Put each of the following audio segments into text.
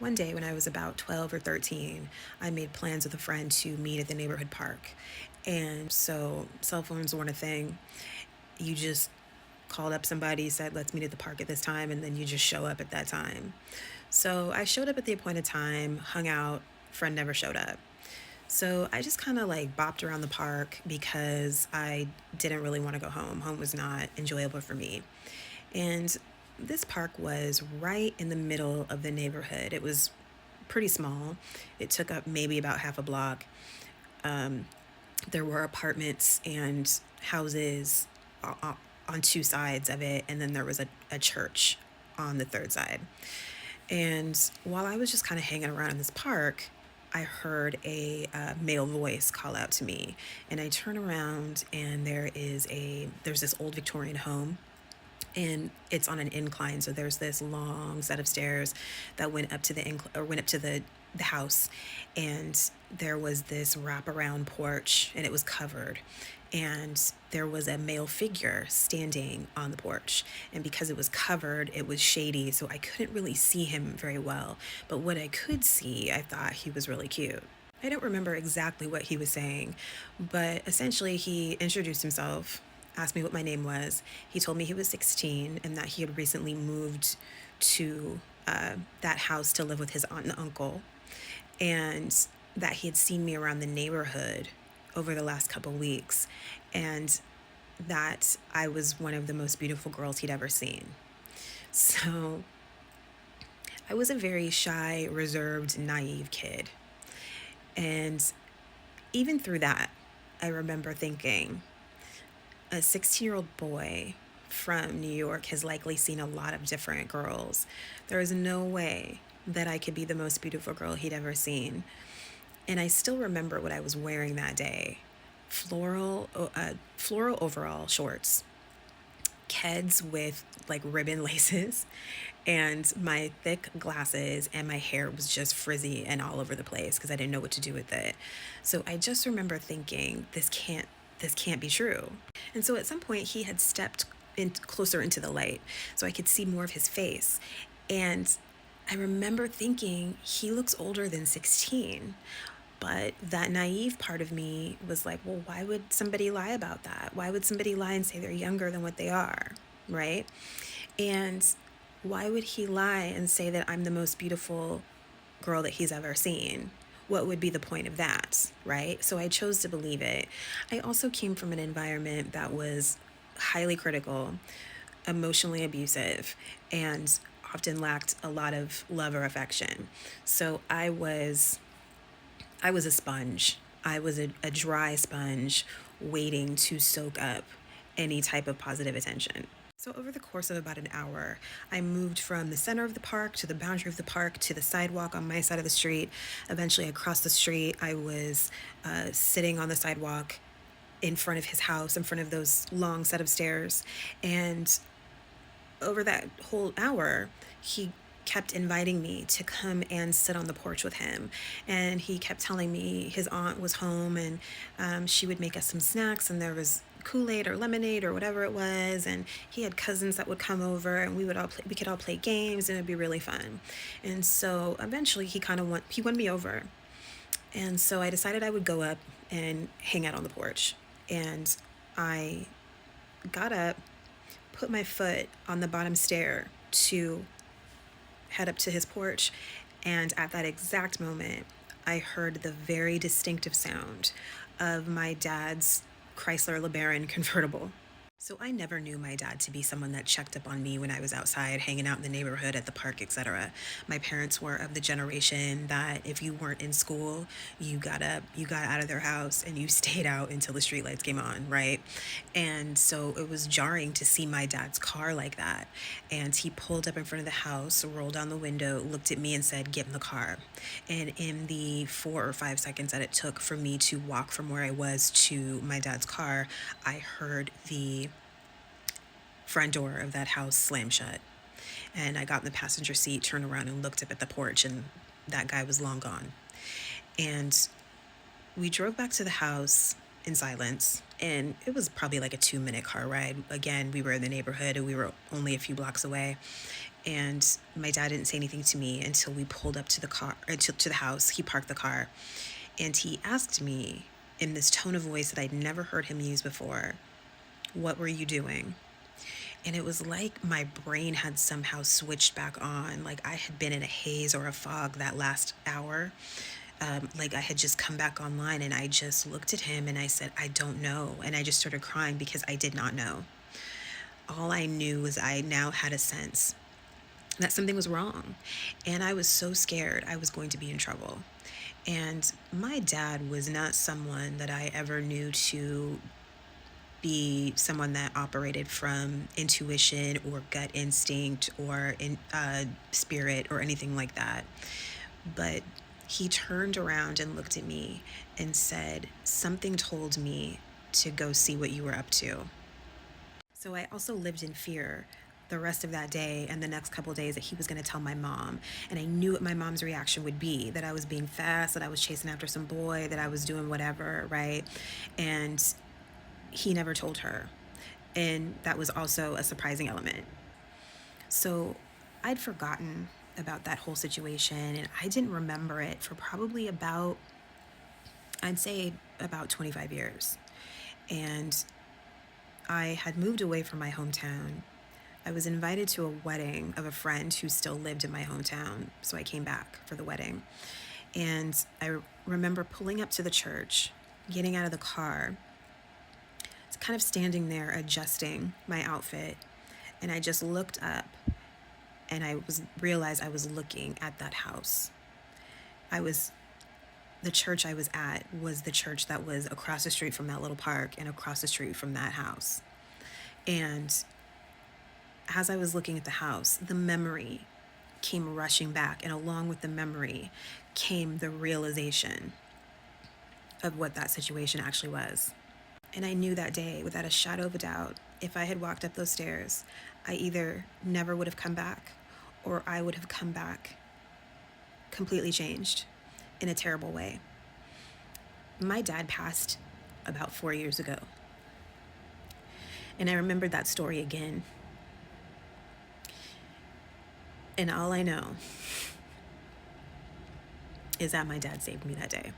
One day when I was about 12 or 13, I made plans with a friend to meet at the neighborhood park. And so cell phones weren't a thing. You just called up somebody, said, let's meet at the park at this time, and then you just show up at that time. So I showed up at the appointed time, hung out, friend never showed up. So I just kind of like bopped around the park because I didn't really want to go home. Home was not enjoyable for me. And this park was right in the middle of the neighborhood. It was pretty small. It took up maybe about half a block. There were apartments and houses on two sides of it, and then there was a church on the third side. And while I was just kind of hanging around in this park, I heard a male voice call out to me, and I turn around, and there's this old Victorian home, and it's on an incline. So there's this long set of stairs that went up to the house, and there was this wraparound porch, and it was covered. And there was a male figure standing on the porch. And because it was covered, it was shady, so I couldn't really see him very well. But what I could see, I thought he was really cute. I don't remember exactly what he was saying, but essentially he introduced himself, asked me what my name was. He told me he was 16 and that he had recently moved to that house to live with his aunt and uncle, and that he had seen me around the neighborhood over the last couple weeks, and that I was one of the most beautiful girls he'd ever seen. So I was a very shy, reserved, naive kid. And even through that, I remember thinking, a 16-year-old boy from New York has likely seen a lot of different girls. There is no way that I could be the most beautiful girl he'd ever seen. And I still remember what I was wearing that day: floral overall shorts, Keds with like ribbon laces, and my thick glasses, and my hair was just frizzy and all over the place because I didn't know what to do with it. So I just remember thinking, this can't be true. And so at some point he had stepped in closer into the light so I could see more of his face. And I remember thinking, he looks older than 16. But that naive part of me was like, well, why would somebody lie about that? Why would somebody lie and say they're younger than what they are, right? And why would he lie and say that I'm the most beautiful girl that he's ever seen? What would be the point of that, right? So I chose to believe it. I also came from an environment that was highly critical, emotionally abusive, and often lacked a lot of love or affection. So I was a sponge. I was a dry sponge waiting to soak up any type of positive attention. So, over the course of about an hour, I moved from the center of the park to the boundary of the park to the sidewalk on my side of the street. Eventually, across the street, I was sitting on the sidewalk in front of his house, in front of those long set of stairs. And over that whole hour, he kept inviting me to come and sit on the porch with him. And he kept telling me his aunt was home, and she would make us some snacks, and there was Kool-Aid or lemonade or whatever it was, and he had cousins that would come over, and we could all play games, and it'd be really fun. And so eventually he won me over. And so I decided I would go up and hang out on the porch. And I got up, put my foot on the bottom stair to head up to his porch, and at that exact moment, I heard the very distinctive sound of my dad's Chrysler LeBaron convertible. So I never knew my dad to be someone that checked up on me when I was outside, hanging out in the neighborhood, at the park, etc. My parents were of the generation that if you weren't in school, you got up, you got out of their house, and you stayed out until the streetlights came on, right? And so it was jarring to see my dad's car like that. And he pulled up in front of the house, rolled down the window, looked at me and said, "Get in the car." And in the 4 or 5 seconds that it took for me to walk from where I was to my dad's car, I heard the front door of that house slam shut. And I got in the passenger seat, turned around, and looked up at the porch, and that guy was long gone. And we drove back to the house in silence, and it was probably like a 2-minute car ride. Again, we were in the neighborhood, and we were only a few blocks away. And my dad didn't say anything to me until we pulled up to the car, to the house. He parked the car, and he asked me in this tone of voice that I'd never heard him use before, "What were you doing?" And it was like my brain had somehow switched back on. Like I had been in a haze or a fog that last hour. Like I had just come back online, and I just looked at him and I said, "I don't know." And I just started crying because I did not know. All I knew was I now had a sense that something was wrong. And I was so scared I was going to be in trouble. And my dad was not someone that I ever knew to be someone that operated from intuition or gut instinct or spirit or anything like that. But he turned around and looked at me and said, "Something told me to go see what you were up to." So I also lived in fear the rest of that day and the next couple of days that he was going to tell my mom. And I knew what my mom's reaction would be, that I was being fast, that I was chasing after some boy, that I was doing whatever, right? And he never told her. And that was also a surprising element. So I'd forgotten about that whole situation, and I didn't remember it for probably about, I'd say, about 25 years. And I had moved away from my hometown. I was invited to a wedding of a friend who still lived in my hometown, so I came back for the wedding. And I remember pulling up to the church, getting out of the car, kind of standing there adjusting my outfit, and I just looked up and realized I was looking at that house. The church I was at was the church that was across the street from that little park and across the street from that house. And as I was looking at the house, the memory came rushing back, and along with the memory came the realization of what that situation actually was. And I knew that day, without a shadow of a doubt, if I had walked up those stairs, I either never would have come back, or I would have come back completely changed in a terrible way. My dad passed about 4 years ago. And I remembered that story again. And all I know is that my dad saved me that day.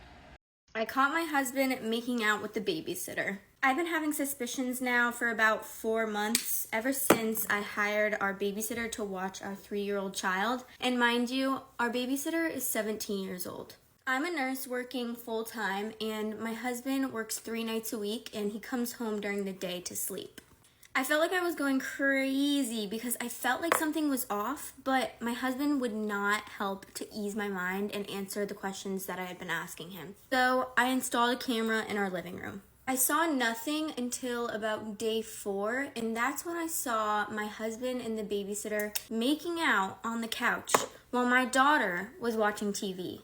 I caught my husband making out with the babysitter. I've been having suspicions now for about 4 months, ever since I hired our babysitter to watch our 3-year-old child. And mind you, our babysitter is 17 years old. I'm a nurse working full-time, and my husband works 3 nights a week, and he comes home during the day to sleep. I felt like I was going crazy because I felt like something was off, but my husband would not help to ease my mind and answer the questions that I had been asking him. So I installed a camera in our living room. I saw nothing until about day 4, and that's when I saw my husband and the babysitter making out on the couch while my daughter was watching TV.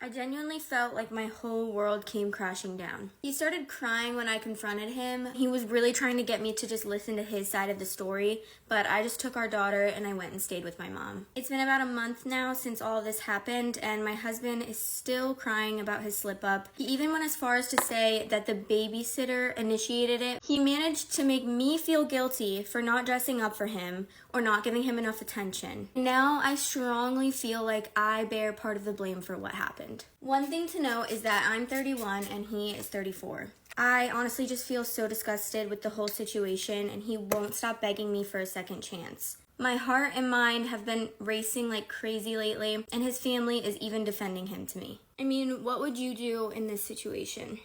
I genuinely felt like my whole world came crashing down. He started crying when I confronted him. He was really trying to get me to just listen to his side of the story, but I just took our daughter and I went and stayed with my mom. It's been about a month now since all of this happened, and my husband is still crying about his slip up. He even went as far as to say that the babysitter initiated it. He managed to make me feel guilty for not dressing up for him or not giving him enough attention. Now I strongly feel like I bear part of the blame for what happened. One thing to note is that I'm 31 and he is 34. I honestly just feel so disgusted with the whole situation, and he won't stop begging me for a second chance. My heart and mind have been racing like crazy lately, and his family is even defending him to me. I mean, what would you do in this situation?